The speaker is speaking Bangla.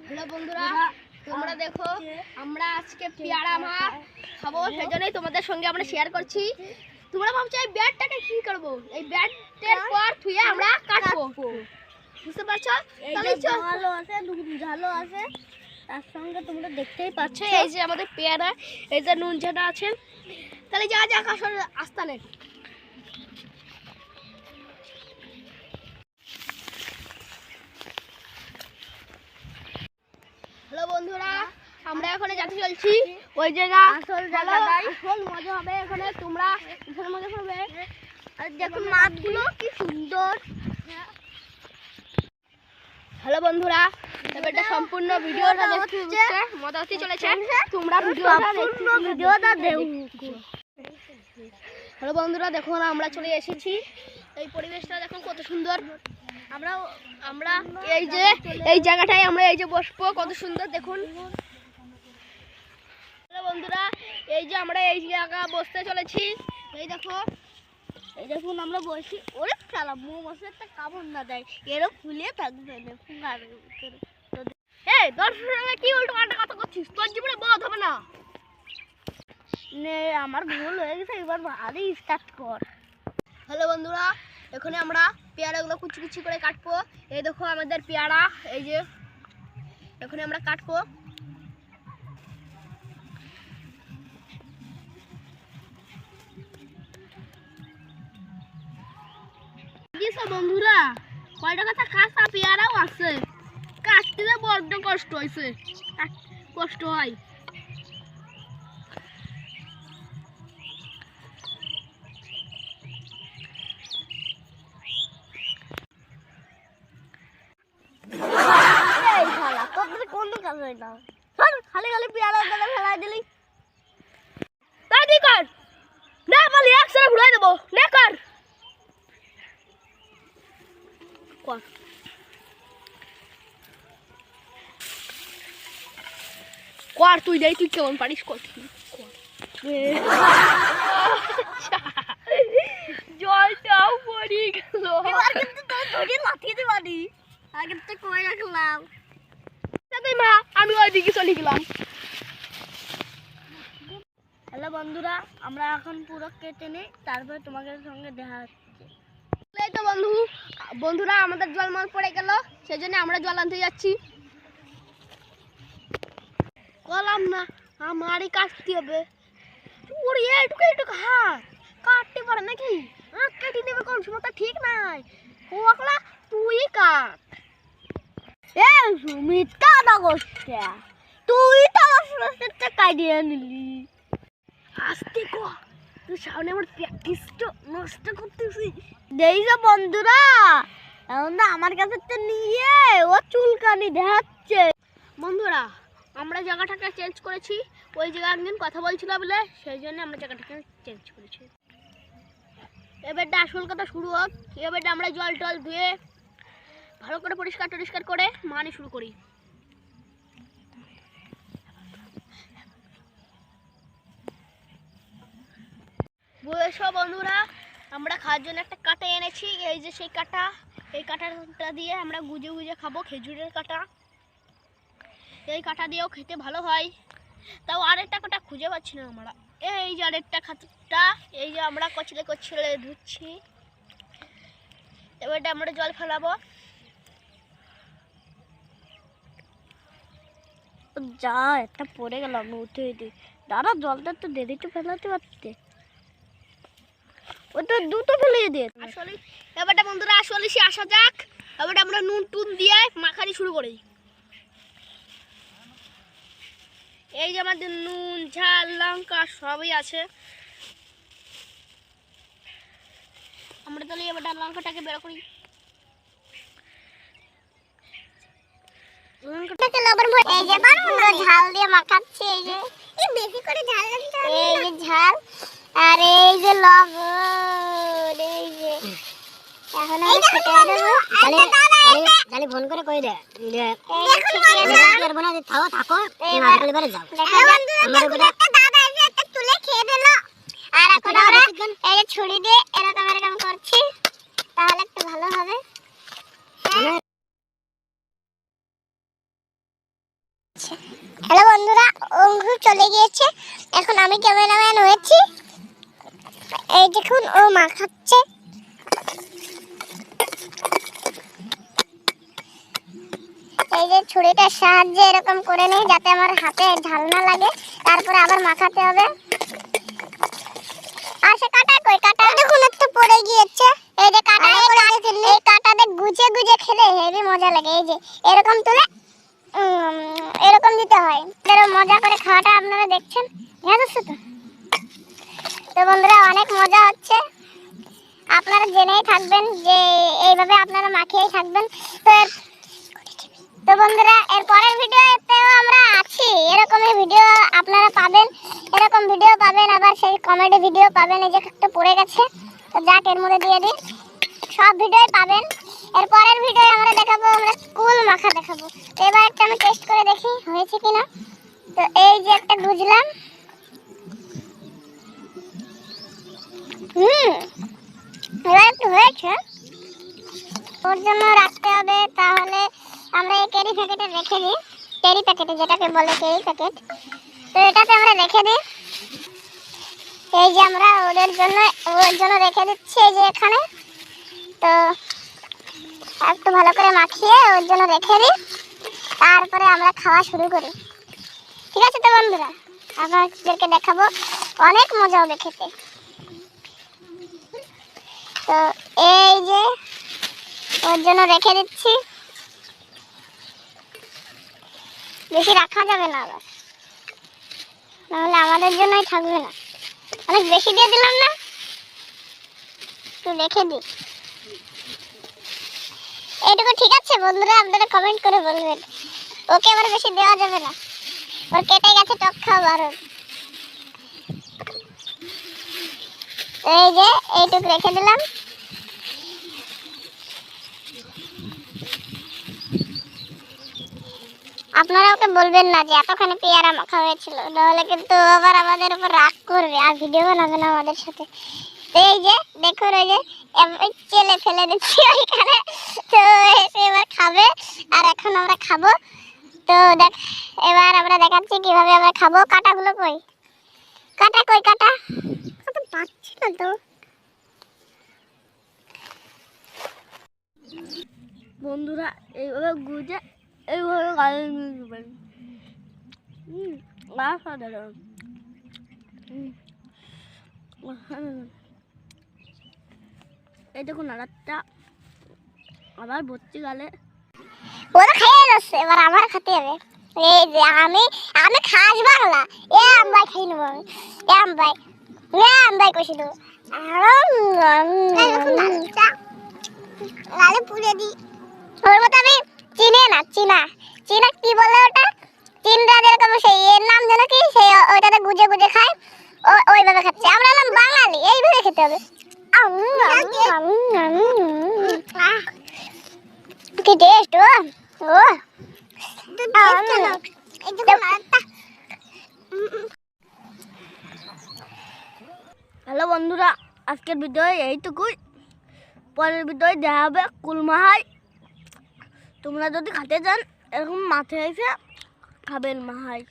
হ্যালো বন্ধুরা, তোমরা দেখো আমরা আজকে পেয়ারা মাছ খাবো, সেজন্যই তোমাদের সঙ্গে আমরা শেয়ার করছি। তোমরা ভাবছো এই ব্যাটটাকে কি করব? এই ব্যাটের পর থুয়ে আমরা কাটবো, বুঝতে পারছো? তাহলে ঝালও আছে, নুন ঝালও আছে, তার সঙ্গে তোমরা দেখতেই পাচ্ছ এই যে আমাদের পেয়ারা, এই যে নুন ঝালটা আছে। তাহলে যা যা আসলে আস্তানে হ্যালো বন্ধুরা, আমরা এখানে যেতে চলছি ওই জায়গা আসল মজা হবে। এখানে তোমরা মজা পাবে। আর দেখুন মাছগুলো কি সুন্দর। হ্যালো বন্ধুরা, এবারটা সম্পূর্ণ ভিডিওটা দেখতে মজা হতে চলেছে। তোমরা ভিডিওটা দেখো। হ্যালো বন্ধুরা, দেখুন আমরা চলে এসেছি। এই পরিবেশটা দেখুন কত সুন্দর। আমরা এই জায়গাটায় আমরা এই যে বসবো, কত সুন্দর দেখুন। বন্ধুরা, এই যে আমরা এই জায়গা বসতে চলেছি। এই দেখুন আমরা বসি। ওরে খেলা মৌমাছি একটা কামড় না দেয়, এরও ফুলিয়ে থাকবে না। এই দর্শক কি উল্টো পাল্টা কথা করছিস? তোর জীবনে বধ হবে না। আমার ভুল হয়ে গেছে, এবার ভালো স্টার্ট কর। হ্যালো বন্ধুরা, এখানে আমরা পেয়ারাগুলো কুচি কুচি করে কাটবো। এই দেখো আমাদের পেয়ারা, এই যে এখানে আমরা কাটবো। বন্ধুরা, কয়টা কথা কাঁচা পেয়ারাও আছে, কাটতে বড্ড কষ্ট হয়েছে, কষ্ট হয়। খালি খালি পেয়ারা ফেলাই দিলি, তাই দি কর না বলি একসাথে ঘুরাই দেবো। নে কর কর তুই দেখ, তুই কেমন পারিস কর। জলটাও পড়ে গেল, লাঠিতে পারি আগে তো কমে রাখলাম। মা আমি ওইদিকে চলে গেলাম। হ্যালো বন্ধুরা, আমরা এখন পুরো কেটে নিই, তারপরে তোমাদের সঙ্গে দেখা হচ্ছে। এই তো বন্ধুরা আমাদের জল মল পড়ে গেল, সেজন্য আমরা জল আনতে যাচ্ছি। কলাম না, আমারই কাটতে হবে। ওরে এইটুকু এইটুকু হাত কাটতে পারে নাকি? কেটে দেবে কোন সময়, তা ঠিক নাই। ওকলা তুই কাট। এ সুমিত কাদা গোষ্ঠী, তুই তো কাটিয়ে নিলি। আস্তে কো, তুই সামনে আমার প্র্যাকটিসটা নষ্ট করতেছিস। দেই যে বন্ধুরা, এখন তো আমার কাছে তো নিয়ে ও চুলকানি দেখাচ্ছে। বন্ধুরা, আমরা জায়গাটাকে চেঞ্জ করেছি। ওই জায়গায় একদিন কথা বলছিল বলে, সেই জন্য আমরা জায়গাটাকে চেঞ্জ করেছি। এবারটা আসল কথা শুরু হোক। এবারটা আমরা জল টল ধুয়ে ভালো করে পরিষ্কার করে মানি শুরু করি। বুঝেছো বন্ধুরা, আমরা খাওয়ার জন্য একটা কাঁটা এনেছি। এই যে সেই কাঁটা, এই কাঁটাটা দিয়ে আমরা গুজে গুজে খাবো, খেজুরের কাঁটা। এই কাঁটা দিয়েও খেতে ভালো হয়। তাও আরেকটা কাঁটা খুঁজে পাচ্ছি না আমরা। এই যে আরেকটা কাঁটা, এই যে আমরা কচলে ধুচ্ছি। এবারটা আমরা জল ফেলাবো। যা একটা পড়ে গেলাম, উঠে দাঁড়া, জলটা তো দেরি তো ফেলাতে পারতে, ওই তো দুটো ফেলিয়ে দে আসলে। এবারটা বন্ধুরা আসলে সে আসা যাক। এবারটা আমরা নুন টুন দিয়ে মাখানি শুরু করি। এই যে আমাদের নুন ঝাল লঙ্কা সবই আছে। আমরা তাহলে এবারটা লঙ্কাটাকে বের করি। ঝাল দিয়ে মাখাচ্ছি, এই যে বেশি করে ঝাল, এই যে ঝাল আর এই যে লবণ, এই যে এখন আমি ছিটিয়ে দেব। জানি ফোন করে কই দে দেখুন বনা যে থাকো নারকেল বারে যাও। আমার উপরে একটা দাদা এসে একটা তুলে খেয়ে দিল, আর এখন আমরা এই ছুরি দিয়ে এরকম করছি, তাহলে একটু ভালো হবে। হ্যালো বন্ধুরা, অঙ্কু চলে গিয়েছে, এখন আমি ক্যামেরাম্যান হয়েছি। এই দেখুন ও মাখাচ্ছে। এই যে ছুরিটার সাহায্যে এরকম করে নিই যাতে আমার হাতে ঝাল না লাগে, তারপরে আবার মাখাতে হবে। আর সে কাটা কই, কাটা দেখুন একটু পড়ে গিয়েছে। এই যে কাটা, এই কাটাতে গুজে গুজে খেলে হেভি মজা লাগে। এই যে এরকম তুলে এরকম দিতে হয়, এরকম মজা করে খাওয়াটা আপনারা দেখছেন। তো বন্ধুরা অনেক মজা হচ্ছে, আপনারা জেনেই থাকবেন যে এইভাবে আপনারা মাখিয়েই থাকবেন। তো বন্ধুরা এর পরের ভিডিওতেও আমরা আছি, এরকমের ভিডিও আপনারা পাবেন, এরকম ভিডিও পাবেন, আবার সেই কমেডি ভিডিও পাবেন। এই যে একটা পড়ে গেছে, তো যাক এর মধ্যে দিয়ে দিই, সব ভিডিওই পাবেন। এর পরের ভিডিও আমরা দেখাবো, আমরা কুল মাখা দেখাবো। তো এবার একটা আমি টেস্ট করে দেখি হয়েছে কিনা। তো এই যে একটা গুজলাম, এবার একটু হয়েছে, ওর জন্য রাখতে হবে। তাহলে আমরা এই ক্যারি প্যাকেটে রেখে দিই, ক্যারি প্যাকেটে যেটাকে বলে ক্যারি প্যাকেট, তো এটাতে আমরা রেখে দিই। এই যে আমরা ওর জন্য রেখে দিচ্ছি, এই যে এখানে। তো একটু ভালো করে মাখিয়ে ওর জন্য রেখে দিই, তারপরে আমরা খাওয়া শুরু করি। ঠিক আছে তো বন্ধুরা, আপনাদেরকে দেখাবো, অনেক মজা হবে খেতে। তো এই যে ওর জন্য রেখে দিচ্ছি, বেশি রাখা যাবে না, আবার নাহলে আমাদের জন্যই থাকবে না। অনেক বেশি দিয়ে দিলাম না, একটু রেখে দিই। এইটুকু ঠিক আছে বন্ধুরা, আপনারা কমেন্ট করে বলবেন। ওকে আবার বেশি দেওয়া যাবে না, ওর কেটে গেছে টক খাওয়া বারণ। এই যে এইটুকু রেখে দিলাম। আপনারা ওকে বলবেন না যে এতখানি পেয়ারা মাখা হয়েছিল, নাহলে কিন্তু আবার আমাদের উপর রাগ করবে আর ভিডিও বানাবে না আমাদের সাথে। এই যে দেখুন, ওই যে চেলে ফেলে দিচ্ছি ওইখানে, তো এসে এবার খাবে আর এখন আমরা খাবো। তো এবার আমরা দেখাচ্ছি কিভাবে আমরা খাবো। কাটাগুলো কই, কাটা কই, কাটা পাচ্ছি না তো। বন্ধুরা এইভাবে গুজে এইভাবে গালে দিবেন, সাধারণ। এই দেখুন আরেকটা আবার ভর্তি গালে। ওরা খেয়ে যাচ্ছে, এবার আমার খেতে হবে। এই যে আমি খাস বাংলা, ভাই খাই নেবো, আমি ভাই কষি দেবো, গালে পুড়ে দিই। ওর মতো আমি চীনা কি বলে ওটা, চীনরা যেরকম সেই এর নাম যেন কি, সেই ওইটাতে গুজে গুজে খায়, ওইভাবে খাচ্ছে। আমরা নাম বাঙালি, এইভাবে খেতে হবে। কি টেস্ট! হ্যালো বন্ধুরা, আজকের ভিডিও এইটুকুই। পরের ভিডিও দেখা হবে কুল মাহাই। তোমরা যদি খেতে চান এরকম মাথায় এসে খাবেন মাহাই।